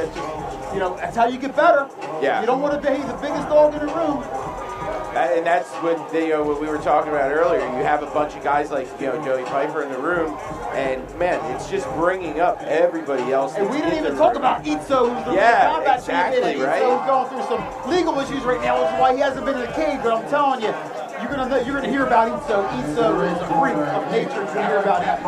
environment. It's just, you know, that's how you get better. Yeah. You don't want to be the biggest dog in the room. And that's what what we were talking about earlier. You have a bunch of guys like Joey Piper in the room, and man, it's just bringing up everybody else. And we didn't even talk about Itzo, who's the combat champion. Right? Itzo's going through some legal issues right now, which is why he hasn't been in the cage. But I'm telling you, you're gonna hear about Itzo. Itzo is a freak of nature. You're gonna hear about him.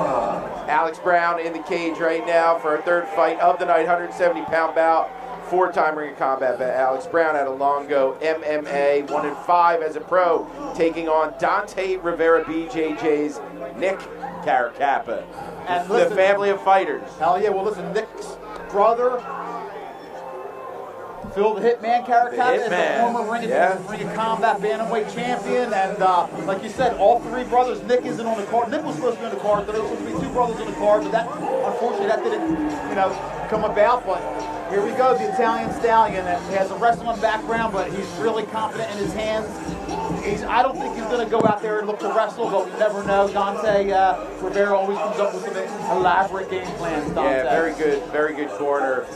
Alex Brown in the cage right now for our third fight of the night, 170-pound bout. Four-time Ring of Combat vet Alex Brown out of Longo, MMA, 1-5 as a pro, taking on Dante Rivera BJJ's Nick Caracappa. And listen, the family of fighters. Hell yeah, well listen, Nick's brother, Phil the Hitman Caracappa, is a former Ring of Combat bantamweight champion, and like you said, all three brothers, Nick isn't on the card. Nick was supposed to be on the card, there was supposed to be two brothers on the card, but that, unfortunately, that didn't, come about, but here we go, the Italian Stallion. He has a wrestling background, but he's really confident in his hands. I don't think he's going to go out there and look to wrestle, but we never know. Dante Rivera always comes up with some elaborate game plans, Dante. Yeah, very good corner.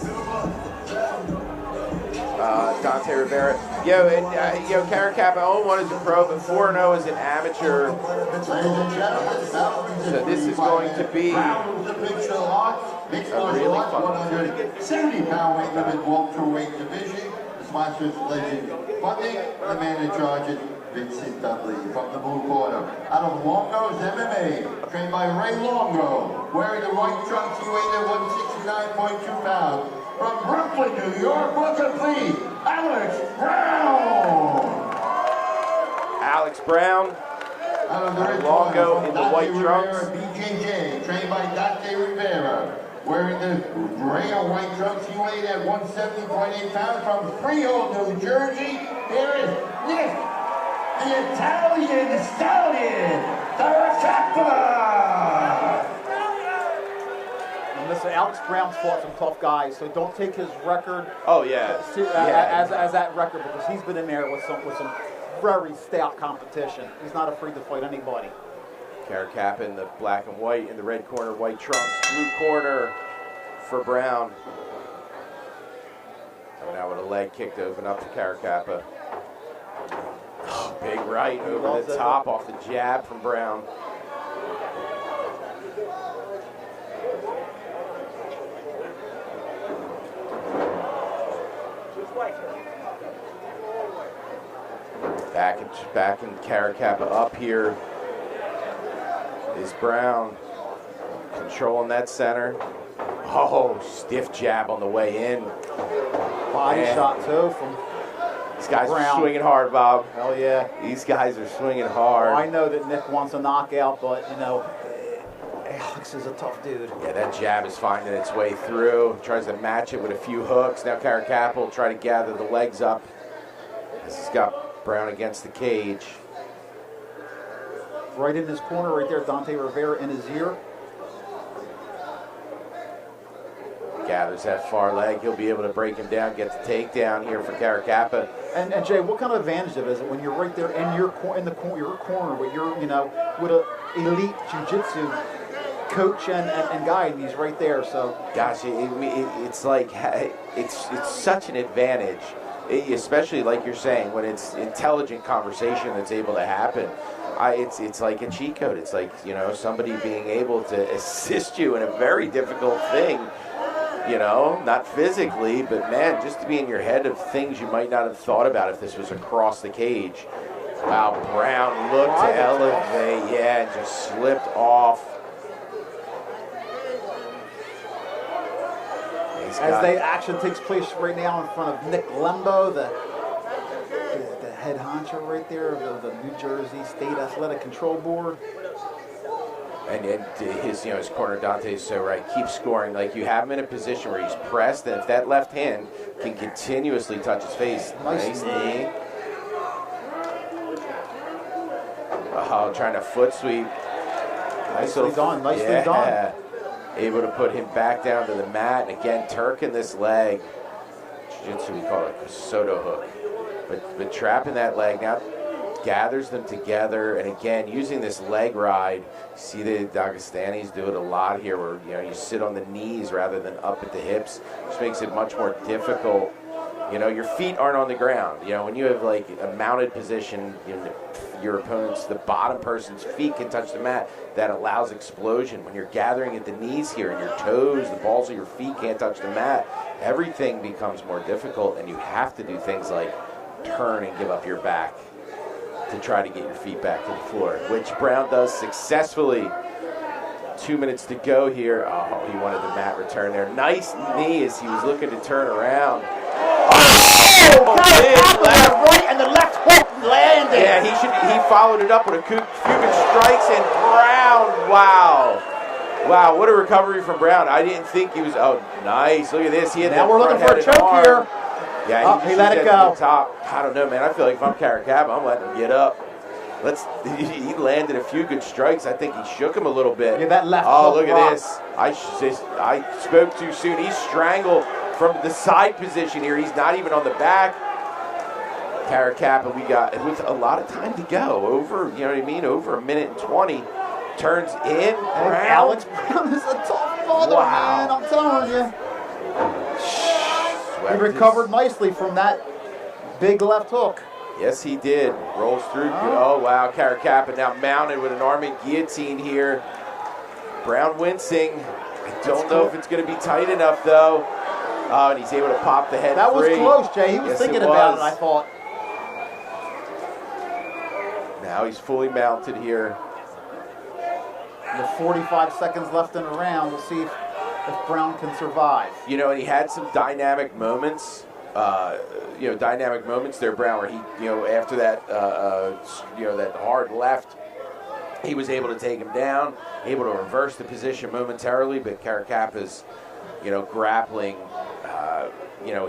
Dante Rivera. Caracappa 0-1 as a pro, but 4-0 as an amateur. So this is going to be a really fun 70-pound weight limit welterweight division. The sponsors Legend Funding, the man in charge is Vincent Dudley from the blue corner. Out of Longo's MMA, trained by Ray Longo, wearing the white trunks, he weighed at 169.2 pounds. From Brooklyn, New York, welcome please, Alex Brown! Alex Brown, Longo in the white trunks. BJJ, trained by Dante Rivera. Wearing the gray and white trunks, he weighed at 170.8 pounds from Freehold, New Jersey. Here is Nick, the Italian Stallion, Caracappa! Listen, Alex Brown's fought some tough guys, so don't take his record as that record, because he's been in there with some very stout competition. He's not afraid to fight anybody. Caracappa in the black and white, in the red corner, white trunks, blue corner for Brown. Coming out with a leg kick to open up for Caracappa. Oh, big right over the top off the jab from Brown. Back and Caracappa up here is Brown, controlling that center. Oh, stiff jab on the way in. Body shot too from these guys Brown. Are swinging hard, Bob. Hell yeah. These guys are swinging hard. Well, I know that Nick wants a knockout, but Alex is a tough dude. Yeah, that jab is finding its way through. Tries to match it with a few hooks. Now Caracappa will try to gather the legs up. This has got Brown against the cage. Right in his corner, right there, Dante Rivera in his ear. Gathers that far leg. He'll be able to break him down, get the takedown here for Caracappa. And Jay, what kind of advantage is it when you're right there in your corner with your with a elite jiu-jitsu coach and guy, and he's right there. So gosh, it's like it's such an advantage. Especially like you're saying, when it's intelligent conversation that's able to happen, it's like a cheat code. It's like somebody being able to assist you in a very difficult thing. Not physically, but man, just to be in your head of things you might not have thought about if this was across the cage. Wow, Brown looked to elevate, and just slipped off. As the action takes place right now in front of Nick Lembo, the head honcho right there of the New Jersey State Athletic Control Board. And his corner, Dante, is so right. Keep scoring. Like, you have him in a position where he's pressed, and if that left hand can continuously touch his face. Nice knee. Oh, trying to foot sweep. Nicely done. Able to put him back down to the mat, and again, Turking this leg. Jiu-jitsu, we call it a Soto hook. But trapping that leg. Now, gathers them together, and again, using this leg ride. See the Dagestanis do it a lot here, where you sit on the knees rather than up at the hips, which makes it much more difficult. Your feet aren't on the ground. When you have like a mounted position, your opponent's, the bottom person's feet can touch the mat. That allows explosion. When you're gathering at the knees here and your toes, the balls of your feet can't touch the mat, everything becomes more difficult, and you have to do things like turn and give up your back to try to get your feet back to the floor, which Brown does successfully. 2 minutes to go here. Oh, he wanted the mat return there. Nice knee as he was looking to turn around. Oh, right, and the left hook landed. Yeah, he followed it up with a few good strikes, and Brown, wow, what a recovery from Brown. I didn't think he was. Oh, nice. Look at this. Now we're looking for a choke here. Yeah, he let it go. Top. I don't know, man. I feel like if I'm Caracappa, I'm letting him get up. He landed a few good strikes. I think he shook him a little bit. Yeah, that left hook. Oh, look at this. I spoke too soon. He's strangled from the side position here. He's not even on the back. Caracappa, we got with a lot of time to go. Over, over 1 minute and 20. Turns in. Alex Brown is a tough mother, man. I'm telling you. He recovered nicely from that big left hook. Yes, he did. Rolls through. Oh, wow. Caracappa now mounted with an arming guillotine here. Brown wincing. I don't know if it's going to be tight enough, though. Oh, and he's able to pop the head That free. was close, Jay. He was thinking about it, I thought. Now he's fully mounted here. With 45 seconds left in the round, we'll see if Brown can survive. And he had some dynamic moments. Dynamic moments there, Brown, where he, after that, that hard left, he was able to take him down, able to reverse the position momentarily, but Caracappa's, grappling,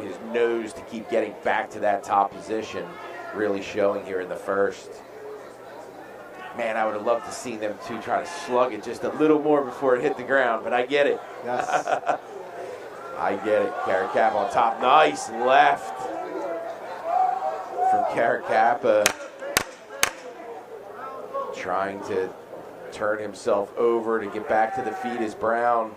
his nose to keep getting back to that top position, really showing here in the first. Man, I would have loved to see them two try to slug it just a little more before it hit the ground, but I get it. Yes. I get it. Caracappa on top. Nice left from Caracappa. Trying to turn himself over to get back to the feet is Brown.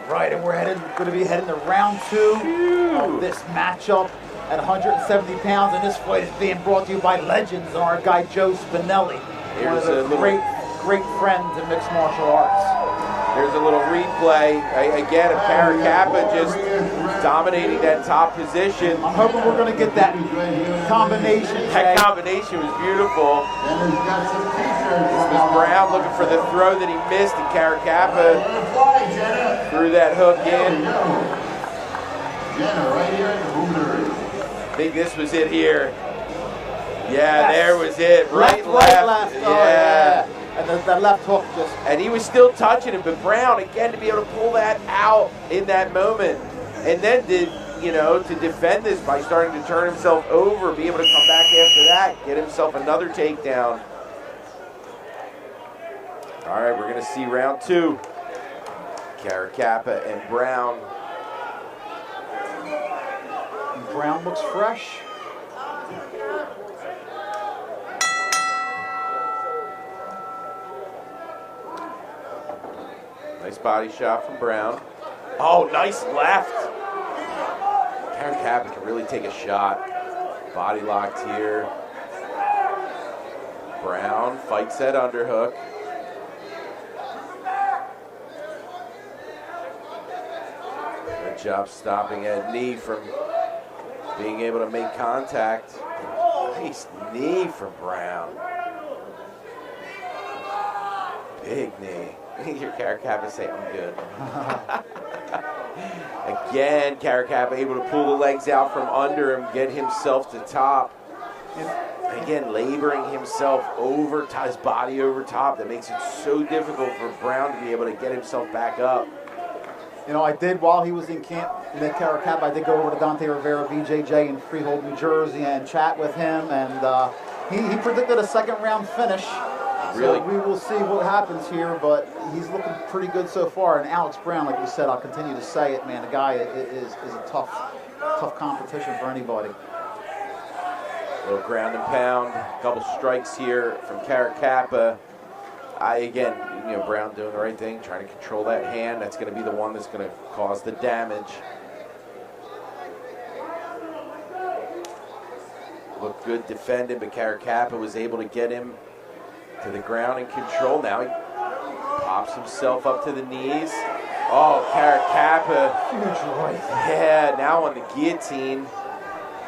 Right, and we're going to be heading to round 2 of this matchup at 170 pounds, and this fight is being brought to you by legends and our guy Joe Spinelli, one of the great friends in mixed martial arts. There's a little replay again of Caracappa just dominating that top position. I'm hoping we're going to get that combination. That combination was beautiful. This was Brown looking for the throw that he missed, and Caracappa threw that hook in. I think this was it here. Yeah, there was it. Right, left. Oh, yeah. And that left hook just... And he was still touching him, but Brown, again, to be able to pull that out in that moment. And then to defend this by starting to turn himself over, be able to come back after that, get himself another takedown. All right, we're going to see round 2. Caracappa and Brown. Brown looks fresh. Nice body shot from Brown. Oh, nice left. Caracappa can really take a shot. Body locked here. Brown fights that underhook. Good job stopping that knee from being able to make contact. Nice knee from Brown. Big knee. Your Caracappa say, I'm good. Again, Caracappa able to pull the legs out from under him, get himself to top. And again, laboring himself over, his body over top. That makes it so difficult for Brown to be able to get himself back up. I did, while he was in camp, Nick Caracappa, I did go over to Dante Rivera, BJJ in Freehold, New Jersey, and chat with him. And he predicted a second round finish. Really? So we will see what happens here, but he's looking pretty good so far. And Alex Brown, like you said, I'll continue to say it, man. The guy is a tough tough competition for anybody. A little ground and pound, couple strikes here from Caracappa. Again, Brown doing the right thing, trying to control that hand. That's going to be the one that's going to cause the damage. Looked good defended, but Caracappa was able to get him to the ground and control. Now he pops himself up to the knees. Oh, Caracappa. Huge right. Yeah, now on the guillotine.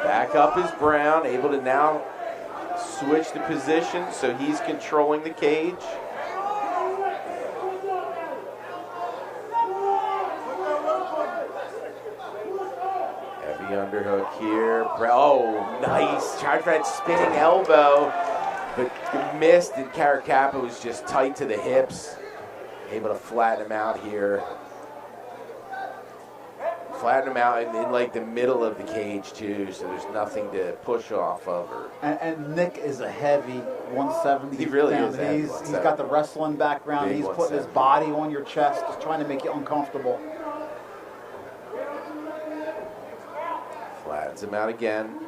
Back up is Brown, able to now switch the position, so he's controlling the cage. Heavy underhook here. Oh, nice. Tried for that spinning elbow, but missed, and Caracappa was just tight to the hips. Able to flatten him out here. Flatten him out in like the middle of the cage too, so there's nothing to push off of her. And Nick is a heavy 170. He really pound. is. He's got the wrestling background. Big He's putting his body on your chest, just trying to make you uncomfortable. Flattens him out again.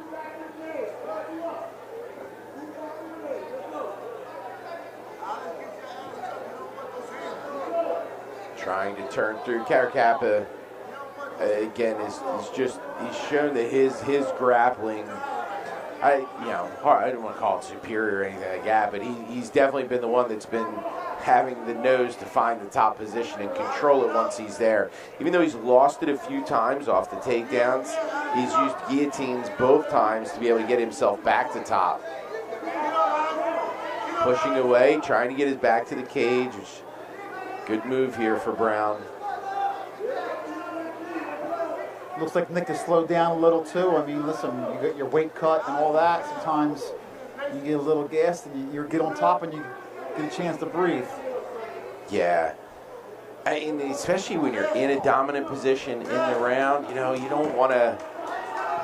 Trying to turn through. Caracappa again is he's shown that his grappling, I don't want to call it superior or anything like that, but he's definitely been the one that's been having the nose to find the top position and control it once he's there. Even though he's lost it a few times off the takedowns, he's used guillotines both times to be able to get himself back to top. Pushing away, trying to get his back to the cage. Good move here for Brown. Looks like Nick has slowed down a little too. I mean, listen, you get your weight cut and all that. Sometimes you get a little gassed and you get on top and you get a chance to breathe. Yeah. And especially when you're in a dominant position in the round, you don't want to.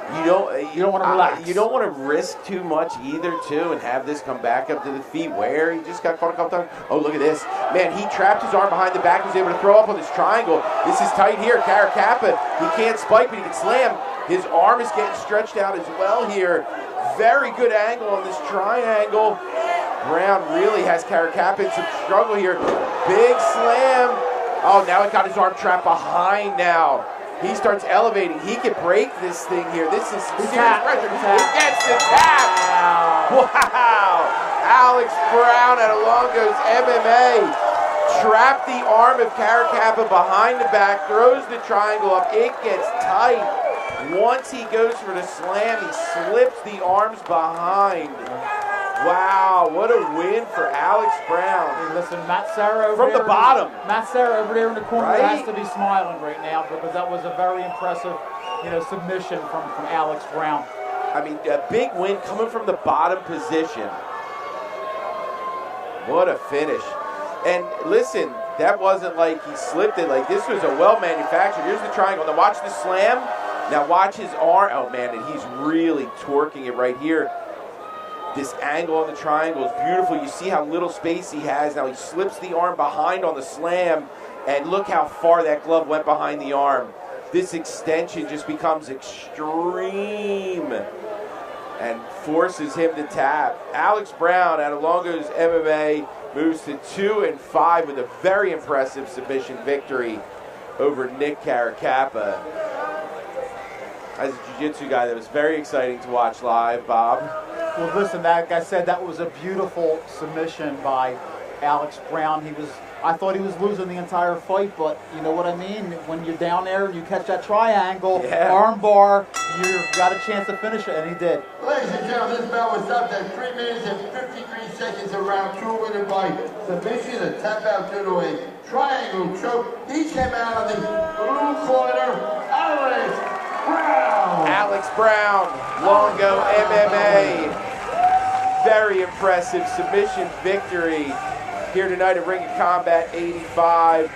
You don't want to relax. You don't want to risk too much either, too, and have this come back up to the feet where he just got caught a couple times. Oh, look at this. Man, he trapped his arm behind the back, was able to throw up on this triangle. This is tight here. Caracappa, he can't spike, but he can slam. His arm is getting stretched out as well here. Very good angle on this triangle. Brown really has Caracappa in some struggle here. Big slam. Oh, now he got his arm trapped behind now. He starts elevating. He can break this thing here. This is serious pressure. He gets the tap. Wow. Alex Brown at Alongo's MMA. Trapped the arm of Caracappa behind the back. Throws the triangle up. It gets tight. Once he goes for the slam, he slips the arms behind. Wow, what a win for Alex Brown. Hey, listen, Matt Serra over from there, the bottom. Matt Serra over there in the corner Right? has to be smiling right now because that was a very impressive, submission from Alex Brown. I mean, a big win coming from the bottom position. What a finish. And listen, that wasn't like he slipped it. Like, this was a well-manufactured. Here's the triangle. Now watch the slam. Now watch his arm. Oh, man, and he's really torquing it right here. This angle on the triangle is beautiful. You see how little space he has. Now he slips the arm behind on the slam, and look how far that glove went behind the arm. This extension just becomes extreme and forces him to tap. Alex Brown out of Longo's MMA moves to 2-5 with a very impressive submission victory over Nick Caracappa. As a jiu-jitsu guy, that was very exciting to watch live, Bob. Well, listen, like I said, that was a beautiful submission by Alex Brown. I thought he was losing the entire fight, but you know what I mean? When you're down there and you catch that triangle, arm bar, you got a chance to finish it, and he did. Ladies and gentlemen, this bout was stopped at 3 minutes and 53 seconds of round 2, winner by submission, a tap out due to a triangle choke. He came out on the blue corner, Alex Brown. Alex Brown, Longo MMA. Very impressive submission victory here tonight at Ring of Combat 85.